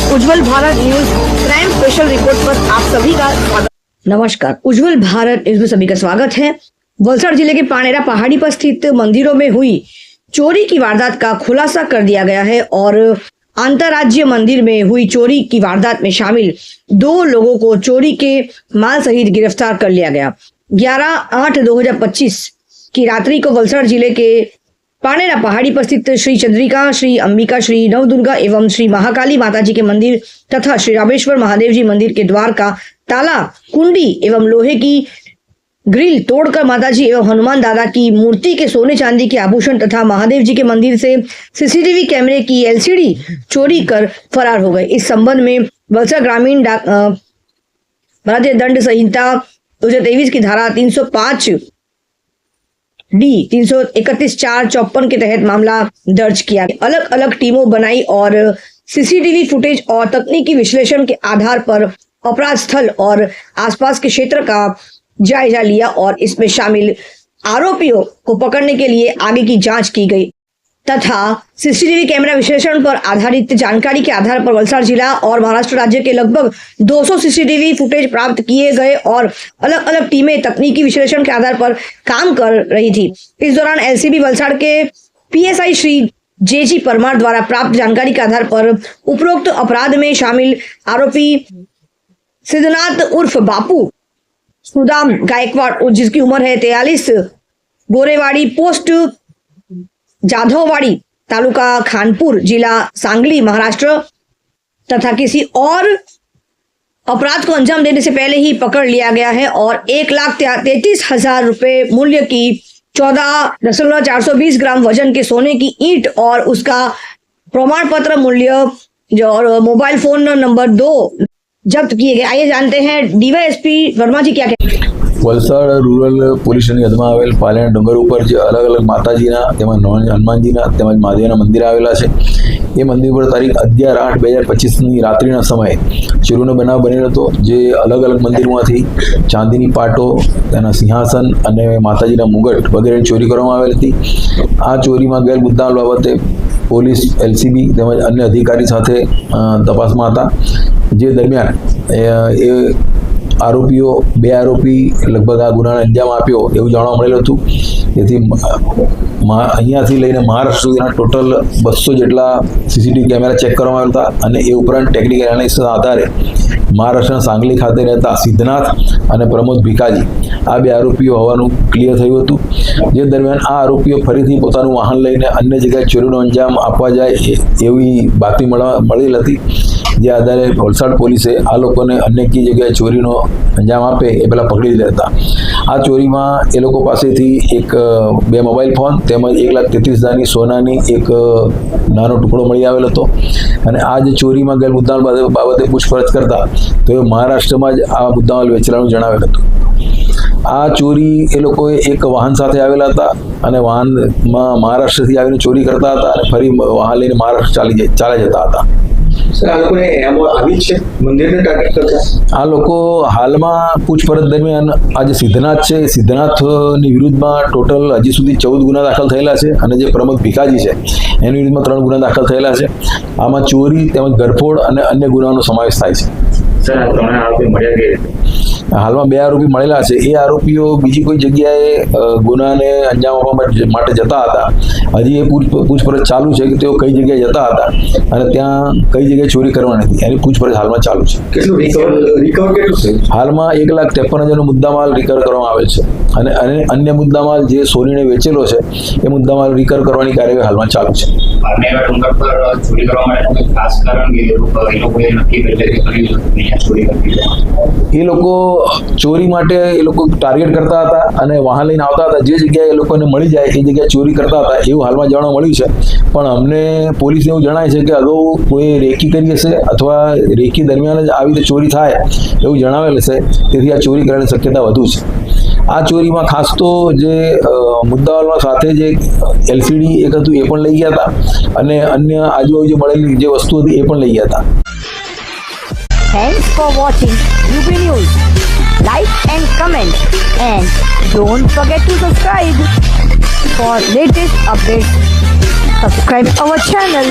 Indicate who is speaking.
Speaker 1: उज्जवल Bharat news crime special report पर आप सभी का स्वागत। नमस्कार, उज्जवल भारत न्यूज में सभी का स्वागत है। वलसाड़ जिले के पानेरा पहाड़ी पर स्थित मंदिरों में हुई चोरी की वारदात का खुलासा कर दिया गया है और अंतर्राज्यीय मंदिर में हुई चोरी की वारदात में शामिल 2 लोगों को चोरी के माल सहित गिरफ्तार कर लिया गया। 11/8/2025 की रात्रि को वलसाड़ जिले के पानेरा पहाड़ी पर स्थित श्री चंद्रिका, श्री अंबिका, श्री नवदुर्गा एवं श्री महाकाली माताजी के मंदिर तथा श्री रामेश्वर महादेव जी मंदिर के द्वार का ताला, कुंडी एवं लोहे की ग्रिल तोड़कर माताजी एवं हनुमान दादा की मूर्ति के सोने चांदी के आभूषण तथा महादेव जी के मंदिर से सीसीटीवी कैमरे की एलसीडी चोरी कर फरार हो गए। इस संबंध में वलसाड़ ग्रामीण भारतीय दंड संहिता 2023 की धारा 305 डी 331/454 के तहत मामला दर्ज किया। अलग अलग टीमों बनाई और सीसीटीवी फुटेज और तकनीकी विश्लेषण के आधार पर अपराध स्थल और आसपास के क्षेत्र का जायजा लिया और इसमें शामिल आरोपियों को पकड़ने के लिए आगे की जांच की गई तथा सीसीटीवी कैमरा विश्लेषण पर आधारित जानकारी के आधार पर वलसाड़ जिला और महाराष्ट्र राज्य के लगभग 200 सीसीटीवी फुटेज प्राप्त किए गए और अलग अलग टीमें तकनीकी विश्लेषण के आधार पर काम कर रही थी। इस दौरान एलसीबी वलसाड़ के पीएसआई श्री जेजी परमार द्वारा प्राप्त जानकारी के आधार पर उपरोक्त अपराध में शामिल आरोपी सिद्धनाथ उर्फ बापू सुदाम गायकवाड़, जिसकी उम्र है 43, गोरेवाड़ी पोस्ट जाधववाड़ी, तालुका खानपुर, जिला सांगली, महाराष्ट्र तथा किसी और अपराध को अंजाम देने से पहले ही पकड़ लिया गया है और 1,33,000 रुपए मूल्य की 14.420 ग्राम वजन के सोने की ईंट और उसका प्रमाण पत्र मूल्य और मोबाइल फोन नंबर 2 जब्त किए गए। आइए जानते हैं डीवाईएसपी वर्मा जी क्या कहते हैं।
Speaker 2: વલસાડ રૂરલ પોલીસ સ્ટેશનની હદમાં આવેલ પાલેણા ડુંગર ઉપર જે અલગ અલગ માતાજીના તેમજ હનુમાનજીના તેમજ મહાદેવના મંદિર આવેલા છે એ મંદિર પર તારીખ 11/8/2025ની રાત્રિના સમયે ચોરીનો બનાવ બનેલો હતો। જે અલગ અલગ મંદિરમાંથી ચાંદીની પાટો, તેના સિંહાસન અને માતાજીના મુગટ વગેરે ચોરી કરવામાં આવેલ હતી। આ ચોરીમાં ગયેલ મુદ્દામાલ બાબતે પોલીસ, એલસીબી તેમજ અન્ય અધિકારી સાથે તપાસમાં હતા। જે દરમિયાન એ આરોપીઓ 2 આરોપી લગભગ આ ગુનાને અંજામ આપ્યો એવું જાણવા મળેલું હતું। તેથી અહીંયાથી લઈને મહારાષ્ટ્ર સુધીના ટોટલ 200 જેટલા સીસીટીવી કેમેરા ચેક કરવામાં આવ્યા હતા અને એ ઉપરાંત ટેકનિકલ એનાલિસિસના આધારે મહારાષ્ટ્રના સાંગલી ખાતે રહેતા સિદ્ધનાથ અને પ્રમોદ ભીકાજી આ 2 આરોપીઓ હોવાનું ક્લિયર થયું હતું। જે દરમિયાન આ આરોપીઓ ફરીથી પોતાનું વાહન લઈને અન્ય જગ્યાએ ચોરીનો અંજામ આપવા જાય એવી બાતમી મળેલ હતી। જે આધારે વલસાડ પોલીસે આ લોકોને અન્ય કી જગ્યાએ ચોરીનો અંજામ આપે એ પહેલાં પકડી લીધા હતા। આ ચોરીમાં એ લોકો પાસેથી એક 2 મોબાઈલ ફોન તેમજ 1,33,000ની સોનાની એક નાનો ટુકડો મળી આવેલો હતો। અને આ જે ચોરીમાં ગયેલ મુદ્દામાલ બાબતે પૂછપરછ કરતા તો એ મહારાષ્ટ્રમાં જ આ મુદ્દામાલ વેચેલાનું જણાવેલ હતું। આ ચોરી એ લોકોએ એક વાહન સાથે આવેલા હતા અને વાહનમાં મહારાષ્ટ્રથી આવીને ચોરી કરતા હતા અને ફરી વાહન લઈને મહારાષ્ટ્ર ચાલ્યા જતા હતા। આ લોકો હાલમાં પૂછપરછ દરમિયાન આ જે સિદ્ધનાથ છે, સિદ્ધનાથની વિરુદ્ધમાં ટોટલ હજી સુધી 14 ગુના દાખલ થયેલા છે અને જે પ્રમોદ ભીકાજી છે એની વિરુદ્ધમાં 3 ગુના દાખલ થયેલા છે। આમાં ચોરી તેમજ ગરફોડ અને અન્ય ગુનાનો સમાવેશ થાય છે। હાલમાં 2 આરોપી મળેલા છે। એ આરોપીઓ બીજી કોઈ જગ્યાએ ગુનાને અંજામ આપવા માટે જતા હતા। હજી એ પૂછપરછ ચાલુ છે કે તેઓ કઈ જગ્યાએ જતા હતા અને ત્યાં કઈ જગ્યાએ ચોરી કરવાની હતી એની પૂછપરછ હાલમાં ચાલુ છે। હાલમાં 1,53,000નો મુદ્દામાલ રિકવર કરવામાં આવેલ છે અને અન્ય મુદ્દામાલ જે સોનીને વેચેલો છે એ મુદ્દામાલ રિકવર કરવાની કાર્યવાહી હાલમાં ચાલુ છે। એ લોકો ચોરી માટે એ લોકો ટાર્ગેટ કરતા હતા અને વાહન લઈને આવતા હતા। જે જગ્યાએ એ લોકોને મળી જાય એ જગ્યાએ ચોરી કરતા હતા એવું હાલમાં જાણવા મળ્યું છે। પણ અમને પોલીસને એવું જણાય છે કે અગાઉ કોઈ રેકી કરી હશે અથવા રેકી દરમિયાન જ આવી રીતે ચોરી થાય એવું જણાવેલ છે। તેથી આ ચોરી કરવાની શક્યતા વધુ છે। આ ચોરીમાં ખાસ તો જે મુદ્દાઓમાં સાથે જે એલસીડી એક હતું એ પણ લઈ ગયા હતા અને અન્ય આજુબાજુ મળેલી જે વસ્તુ હતી એ પણ લઈ ગયા હતા।
Speaker 1: Thanks for watching UP News. Like and comment and don't forget to subscribe for latest updates. Subscribe our channel.